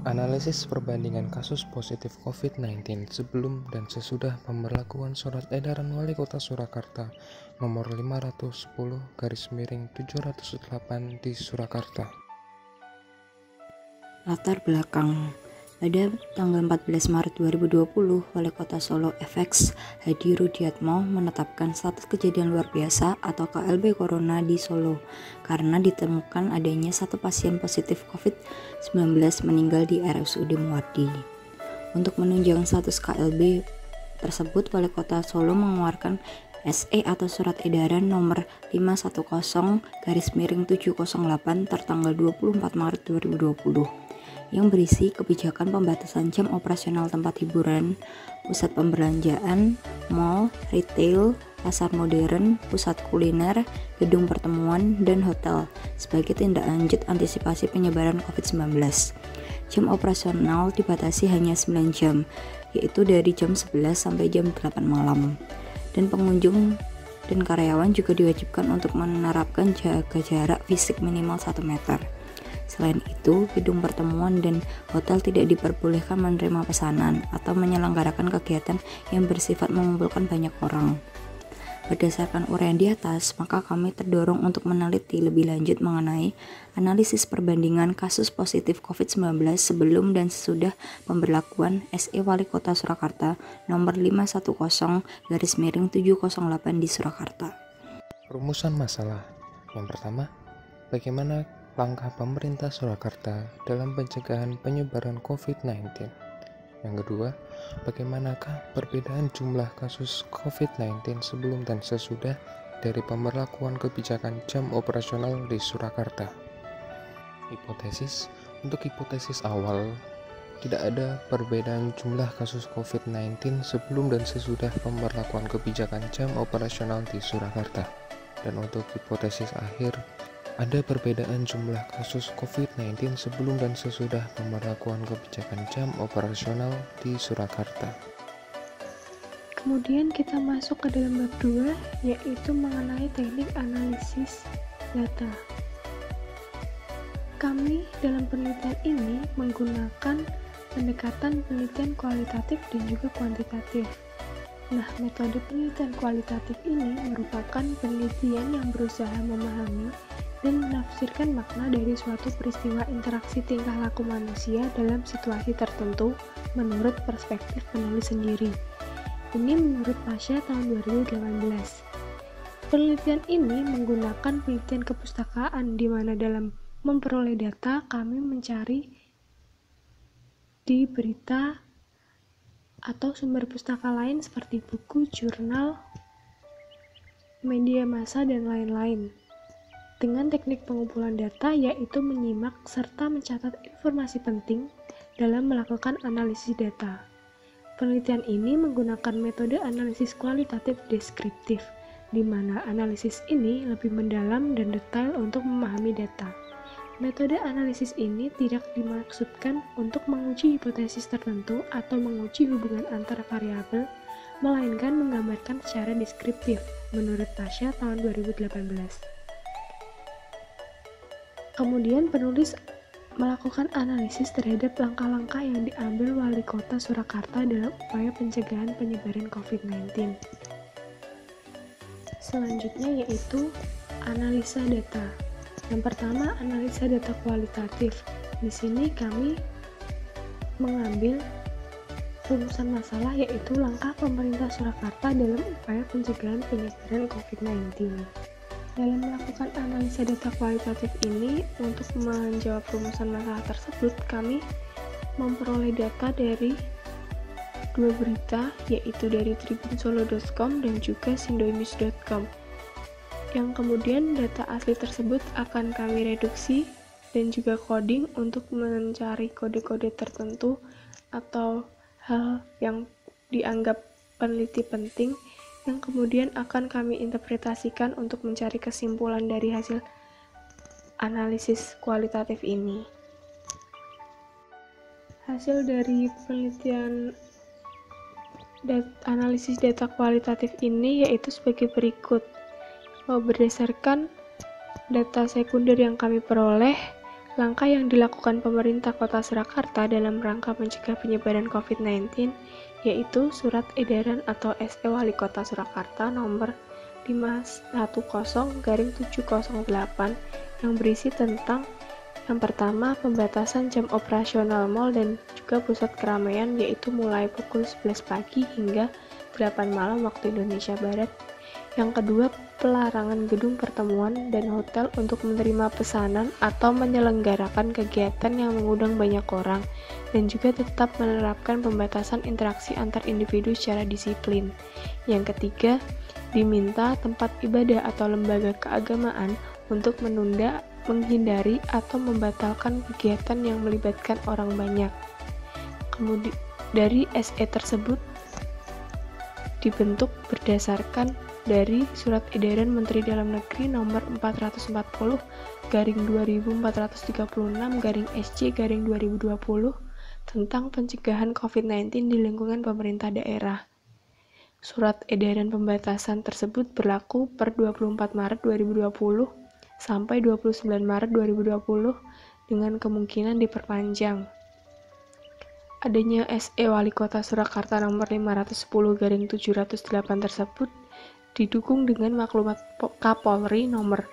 Analisis perbandingan kasus positif COVID-19 sebelum dan sesudah pemberlakuan Surat Edaran Wali Kota Surakarta nomor 510/708 di Surakarta. Latar belakang. Pada tanggal 14 Maret 2020, Wali Kota Solo FX Hadi Rudiatmo menetapkan status kejadian luar biasa atau KLB Corona di Solo karena ditemukan adanya satu pasien positif COVID-19 meninggal di RSUD Muardi. Untuk menunjang status KLB tersebut, Wali Kota Solo mengeluarkan SE atau Surat Edaran nomor 510/708 tertanggal 24 Maret 2020 yang berisi kebijakan pembatasan jam operasional tempat hiburan, pusat pembelanjaan, mal, retail, pasar modern, pusat kuliner, gedung pertemuan, dan hotel sebagai tindak lanjut antisipasi penyebaran COVID-19. Jam operasional dibatasi hanya 9 jam, yaitu dari jam 11 sampai jam 8 malam. Dan pengunjung dan karyawan juga diwajibkan untuk menerapkan jaga jarak fisik minimal 1 meter. Selain itu, gedung pertemuan dan hotel tidak diperbolehkan menerima pesanan atau menyelenggarakan kegiatan yang bersifat mengumpulkan banyak orang. Berdasarkan uraian di atas, maka kami terdorong untuk meneliti lebih lanjut mengenai analisis perbandingan kasus positif COVID-19 sebelum dan sesudah pemberlakuan SE Wali Kota Surakarta nomor 510/708 di Surakarta. Rumusan masalah. Yang pertama, bagaimana langkah pemerintah Surakarta dalam pencegahan penyebaran COVID-19. Yang kedua, bagaimanakah perbedaan jumlah kasus COVID-19 sebelum dan sesudah dari pemberlakuan kebijakan jam operasional di Surakarta. Hipotesis. Untuk hipotesis awal, tidak ada perbedaan jumlah kasus COVID-19 sebelum dan sesudah pemberlakuan kebijakan jam operasional di Surakarta. Dan untuk hipotesis akhir, ada perbedaan jumlah kasus COVID-19 sebelum dan sesudah pemberlakuan kebijakan jam operasional di Surakarta. Kemudian kita masuk ke dalam bab 2, yaitu mengenai teknik analisis data. Kami dalam penelitian ini menggunakan pendekatan penelitian kualitatif dan juga kuantitatif. Nah, metode penelitian kualitatif ini merupakan penelitian yang berusaha memahami dan menafsirkan makna dari suatu peristiwa interaksi tingkah laku manusia dalam situasi tertentu menurut perspektif penulis sendiri. Ini menurut Pasha tahun 2018. Penelitian ini menggunakan penelitian kepustakaan di mana dalam memperoleh data kami mencari di berita atau sumber pustaka lain seperti buku, jurnal, media massa, dan lain-lain. Dengan teknik pengumpulan data yaitu menyimak serta mencatat informasi penting dalam melakukan analisis data. Penelitian ini menggunakan metode analisis kualitatif deskriptif, di mana analisis ini lebih mendalam dan detail untuk memahami data. Metode analisis ini tidak dimaksudkan untuk menguji hipotesis tertentu atau menguji hubungan antara variabel, melainkan menggambarkan secara deskriptif, menurut Pasha tahun 2018. Kemudian penulis melakukan analisis terhadap langkah-langkah yang diambil Wali Kota Surakarta dalam upaya pencegahan penyebaran COVID-19. Selanjutnya yaitu analisa data. Yang pertama, analisa data kualitatif. Di sini kami mengambil rumusan masalah yaitu langkah pemerintah Surakarta dalam upaya pencegahan penyebaran COVID-19. Dalam melakukan analisa data kualitatif ini, untuk menjawab rumusan masalah tersebut, kami memperoleh data dari dua berita, yaitu dari tribunsolo.com dan juga sindonews.com. Yang kemudian data asli tersebut akan kami reduksi dan juga coding untuk mencari kode-kode tertentu atau hal yang dianggap peneliti penting, yang kemudian akan kami interpretasikan untuk mencari kesimpulan dari hasil analisis kualitatif ini. Hasil dari penelitian analisis data kualitatif ini yaitu sebagai berikut. Berdasarkan data sekunder yang kami peroleh, Langkah yang dilakukan pemerintah Kota Surakarta dalam rangka mencegah penyebaran COVID-19 yaitu Surat Edaran atau SE Wali Kota Surakarta nomor 510/708 yang berisi tentang yang pertama, pembatasan jam operasional mal dan juga pusat keramaian yaitu mulai pukul 11 pagi hingga 8 malam waktu Indonesia Barat. Yang kedua, pelarangan gedung pertemuan dan hotel untuk menerima pesanan atau menyelenggarakan kegiatan yang mengundang banyak orang dan juga tetap menerapkan pembatasan interaksi antar individu secara disiplin. Yang ketiga, diminta tempat ibadah atau lembaga keagamaan untuk menunda, menghindari, atau membatalkan kegiatan yang melibatkan orang banyak. Kemudian dari SE tersebut dibentuk berdasarkan dari Surat Edaran Menteri Dalam Negeri nomor 440/2436/SC/2020 tentang pencegahan COVID-19 di lingkungan pemerintah daerah. Surat edaran pembatasan tersebut berlaku per 24 Maret 2020 sampai 29 Maret 2020 dengan kemungkinan diperpanjang. Adanya SE Wali Kota Surakarta nomor 510/708 tersebut didukung dengan maklumat Kapolri nomor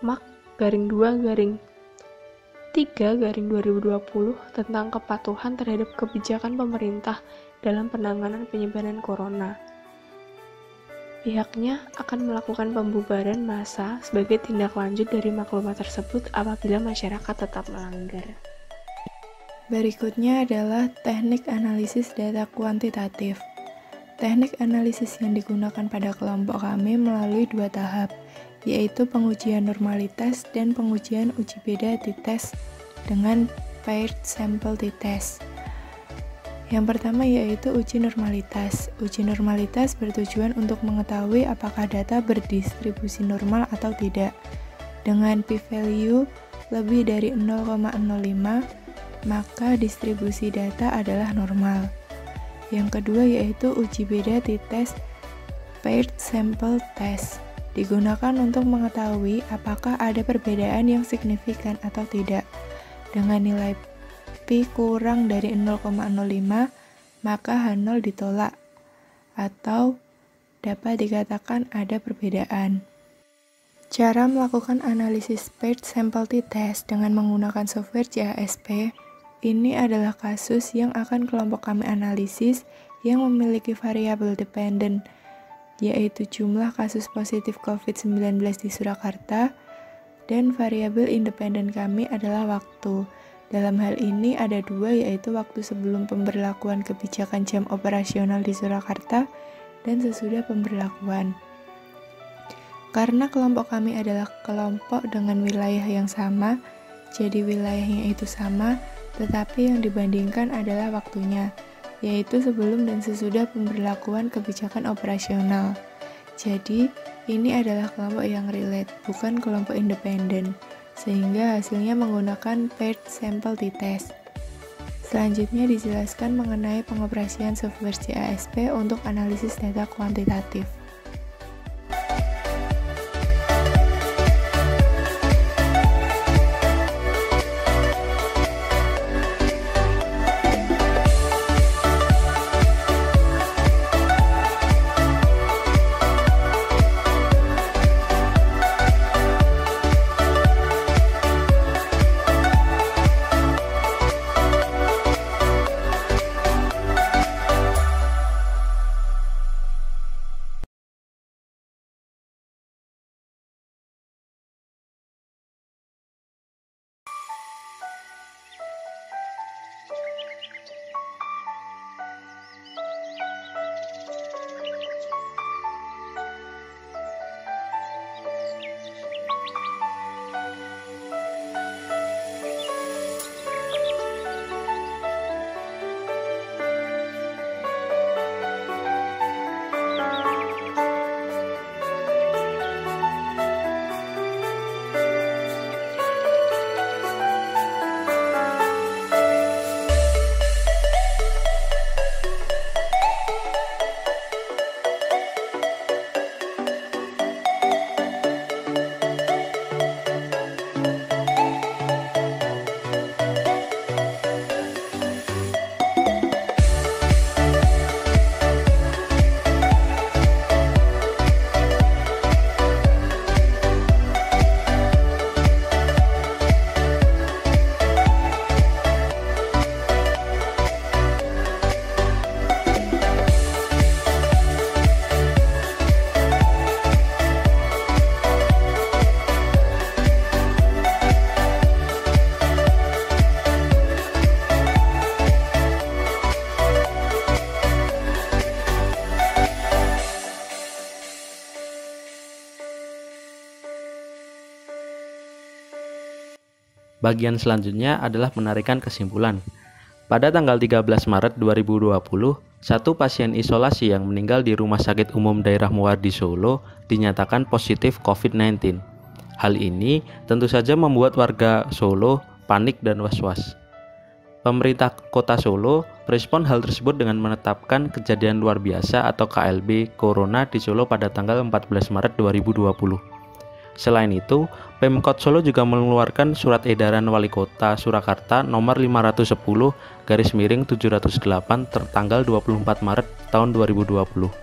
Mak-2/3/2020 tentang kepatuhan terhadap kebijakan pemerintah dalam penanganan penyebaran corona. Pihaknya akan melakukan pembubaran massa sebagai tindak lanjut dari maklumat tersebut apabila masyarakat tetap melanggar. Berikutnya adalah teknik analisis data kuantitatif. Teknik analisis yang digunakan pada kelompok kami melalui 2 tahap, yaitu pengujian normalitas dan pengujian uji beda t-test dengan paired sample t-test. Yang pertama yaitu uji normalitas. Uji normalitas bertujuan untuk mengetahui apakah data berdistribusi normal atau tidak. Dengan p-value lebih dari 0,05, maka distribusi data adalah normal. Yang kedua yaitu uji beda t-test paired sample test. Digunakan untuk mengetahui apakah ada perbedaan yang signifikan atau tidak. Dengan nilai P kurang dari 0,05, maka H0 ditolak, atau dapat dikatakan ada perbedaan. Cara melakukan analisis paired sample t-test dengan menggunakan software CASP, ini adalah kasus yang akan kelompok kami analisis yang memiliki variabel dependen, yaitu jumlah kasus positif COVID-19 di Surakarta, dan variabel independen kami adalah waktu. Dalam hal ini ada 2, yaitu waktu sebelum pemberlakuan kebijakan jam operasional di Surakarta dan sesudah pemberlakuan. Karena kelompok kami adalah kelompok dengan wilayah yang sama, jadi wilayahnya itu sama, tetapi yang dibandingkan adalah waktunya, yaitu sebelum dan sesudah pemberlakuan kebijakan operasional. Jadi, ini adalah kelompok yang relate, bukan kelompok independen, sehingga hasilnya menggunakan paired sample t-test. Selanjutnya dijelaskan mengenai pengoperasian software CASP untuk analisis data kuantitatif. Bagian selanjutnya adalah penarikan kesimpulan. Pada tanggal 13 Maret 2020, satu pasien isolasi yang meninggal di Rumah Sakit Umum Daerah Muwardi Solo dinyatakan positif COVID-19. Hal ini tentu saja membuat warga Solo panik dan was-was. Pemerintah Kota Solo merespon hal tersebut dengan menetapkan kejadian luar biasa atau KLB Corona di Solo pada tanggal 14 Maret 2020. Selain itu, Pemkot Solo juga mengeluarkan surat edaran Wali Kota Surakarta nomor 510/708 tertanggal 24 Maret tahun 2020.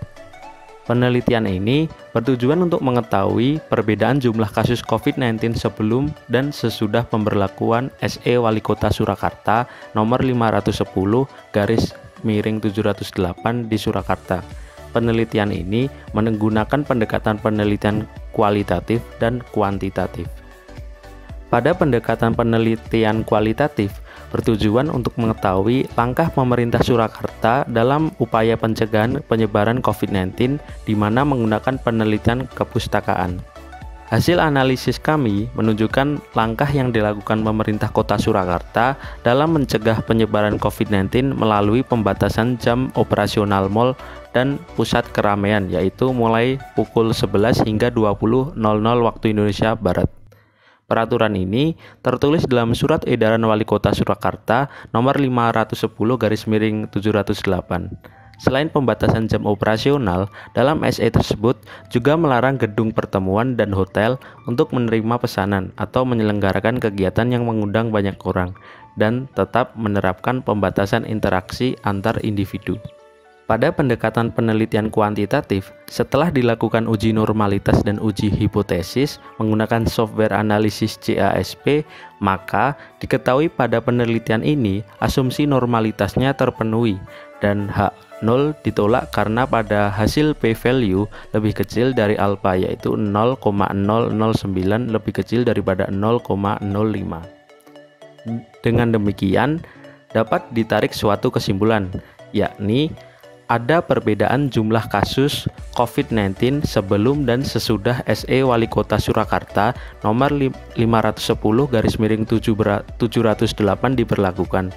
Penelitian ini bertujuan untuk mengetahui perbedaan jumlah kasus COVID-19 sebelum dan sesudah pemberlakuan SE Wali Kota Surakarta nomor 510/708 di Surakarta. Penelitian ini menggunakan pendekatan penelitian kualitatif dan kuantitatif. Pada pendekatan penelitian kualitatif, bertujuan untuk mengetahui langkah pemerintah Surakarta dalam upaya pencegahan penyebaran COVID-19 di mana menggunakan penelitian kepustakaan. Hasil analisis kami menunjukkan langkah yang dilakukan pemerintah Kota Surakarta dalam mencegah penyebaran COVID-19 melalui pembatasan jam operasional mal dan pusat keramaian, yaitu mulai pukul 11 hingga 20.00 waktu Indonesia Barat. Peraturan ini tertulis dalam Surat Edaran Wali Kota Surakarta nomor 510/708. Selain pembatasan jam operasional, dalam SE tersebut juga melarang gedung pertemuan dan hotel untuk menerima pesanan atau menyelenggarakan kegiatan yang mengundang banyak orang, dan tetap menerapkan pembatasan interaksi antar individu. Pada pendekatan penelitian kuantitatif, setelah dilakukan uji normalitas dan uji hipotesis menggunakan software analisis CASP, maka diketahui pada penelitian ini asumsi normalitasnya terpenuhi dan H0 ditolak karena pada hasil p-value lebih kecil dari alfa, yaitu 0,009 lebih kecil daripada 0,05. Dengan demikian, dapat ditarik suatu kesimpulan, yakni ada perbedaan jumlah kasus COVID-19 sebelum dan sesudah SE Wali Kota Surakarta nomor 510/708 diberlakukan,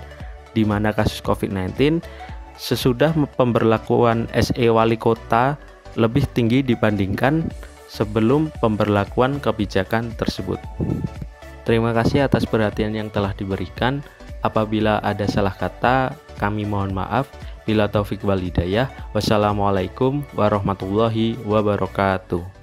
di mana kasus COVID-19 sesudah pemberlakuan SE Wali Kota lebih tinggi dibandingkan sebelum pemberlakuan kebijakan tersebut. Terima kasih atas perhatian yang telah diberikan. Apabila ada salah kata, kami mohon maaf. Bila taufik wal hidayah. Wassalamualaikum warahmatullahi wabarakatuh.